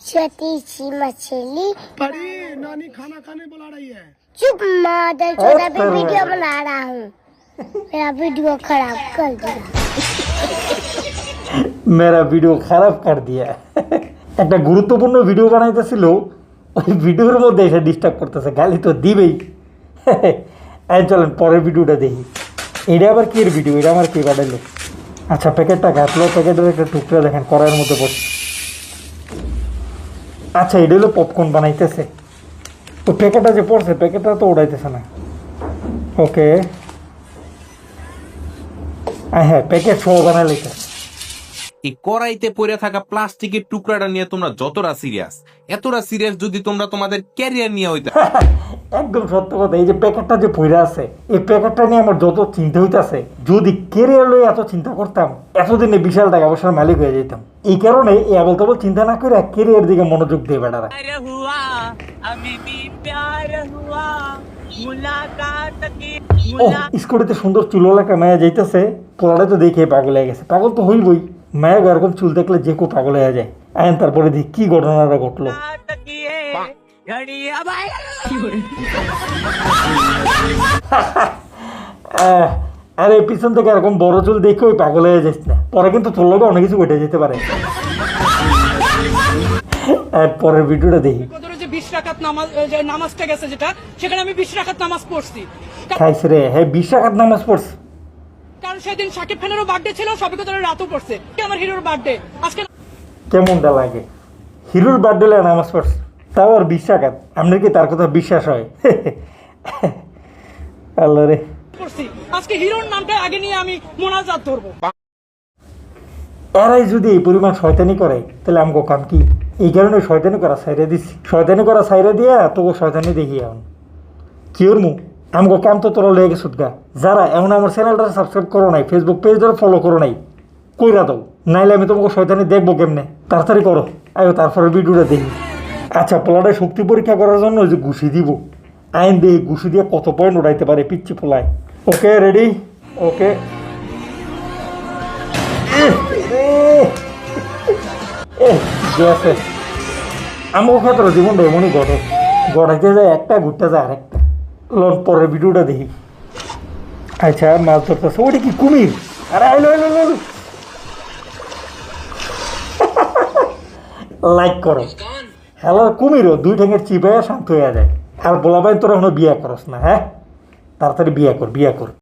छोटी सी मछली। परी नानी खाना खाने बुला रही है। चुप मादर चोदा, भी वीडियो बना रहा हूँ। मेरा वीडियो खराब कर दिया। मेरा ভিডিও খারাপ कर दिया একটা গুরুত্বপূর্ণ ভিডিও বানাইতেছিল ওই ভিডিওর মধ্যে এসে ডিস্টার্ব করতেছে গালি তো দিবেই এই চলেন পরের ভিডিওটা দেখি এটা আবার কি এর ভিডিও এটা আমার কি বানাইলো আচ্ছা প্যাকেটটা কাটলো প্যাকেটের একটা টুকরা দেখেন কড়াইয়ের মধ্যে পড়ছে আচ্ছা এটা হলো পপকর্ন বানাইতেছে তো প্যাকেটটা যে পড়ছে প্যাকেটটা তো উড়াইতেছে না ওকে হ্যাঁ প্যাকেট সহ বানাই লাইতেছে এই কড়াইতে পড়ে থাকা প্লাস্টিকের টুকরাটা নিয়ে তোমরা যতটা সিরিয়াস যদি তোমরা তোমাদের ক্যারিয়ার নিয়ে হইতে একদম সত্য কথা এই যে প্যাকেটটা যে পড়ে আছে এই প্যাকেটটা নিয়ে আমার যত চিন্তা হইতাছে যদি ক্যারিয়ার লয়ে এত চিন্তা করতাম এতদিনে বিশাল টাকা পয়সার মালিক হয়ে যেতাম এই কারণে এই আবল তাবল চিন্তা না করে ক্যারিয়ার দিকে মনোযোগ দিয়ে বেড়ারা স্কুটিতে সুন্দর চুলওয়ালা একটা মায়া যাইতেছে পোলাটা তো দেখে পাগল হয়ে গেছে পাগল তো হইবই মায়া এরকম চুল দেখলে যে কেউ পাগল হয়ে যায় আইন তারপরে দেখি কি ঘটনাটা ঘটলো আরে পিছন থেকে এরকম বড় চুল দেখে ওই পাগল হয়ে যাস না পরে কিন্তু তোর লোক অনেক কিছু ঘটে যেতে পারে পরের ভিডিওটা দেখি নামাজটা গেছে যেটা সেখানে আমি 20 রাকাত নামাজ পড়ছি খাইছে রে হ্যাঁ 20 রাকাত নামাজ পড়ছি কারণ সেদিন শাকিব খানেরও বার্থডে ছিল সবে কত রাতও পড়ছে আমার হিরোর বার্থডে আজকে কেমনটা লাগে হিরোর বার্থডে লে নামাজ পড়ছে তাও আর 20 রাকাত আপনার কি তার কথা বিশ্বাস হয় আল্লাহ রে পড়ছি আজকে হিরোর নামটা আগে নিয়ে আমি মোনাজাত ধরবো এরাই যদি এই পরিমাণ শয়তানি করে তাহলে আমগো কাম কি এই কারণে শয়তানি করা সাইরে দিছি শয়তানি করা সাইরে দিয়া তোকে শয়তানি দেখি এখন কি ওর মু আমগো কাম তো তোরা লেগে গেছত গা যারা এমন আমার চ্যানেলটা সাবস্ক্রাইব করো নাই ফেসবুক পেজটা ফলো করো নাই কইরা দাও নাইলে আমি তোমাকে শয়তানি দেখবো কেমনে তাড়াতাড়ি করো আয়ো তারপরে ভিডিওটা দেখি আচ্ছা পোলাটায় শক্তি পরীক্ষা করার জন্য ওই যে ঘুষি দিব আইন দিয়ে ঘুষি দিয়ে কত পয়েন্ট উড়াইতে পারে পিচ্ছি পোলায় ওকে রেডি ওকে আমাকে ক্ষেত্রে জীবনটা এমনই ঘটে গড়াইতে যায় একটা ঘুরতে যায় আরেকটা লোন পরের ভিডিওটা দেখি আচ্ছা মাছ ধরতেছে ওটা কি কুমির আরে আইলো লাইক করো হ্যালো কুমিরও 2 ঠ্যাঙের চিপাইয়া শান্ত হয়ে যায় আর বলা ভাই তোরা এখনো বিয়া করস না হ্যাঁ তাড়াতাড়ি বিয়া কর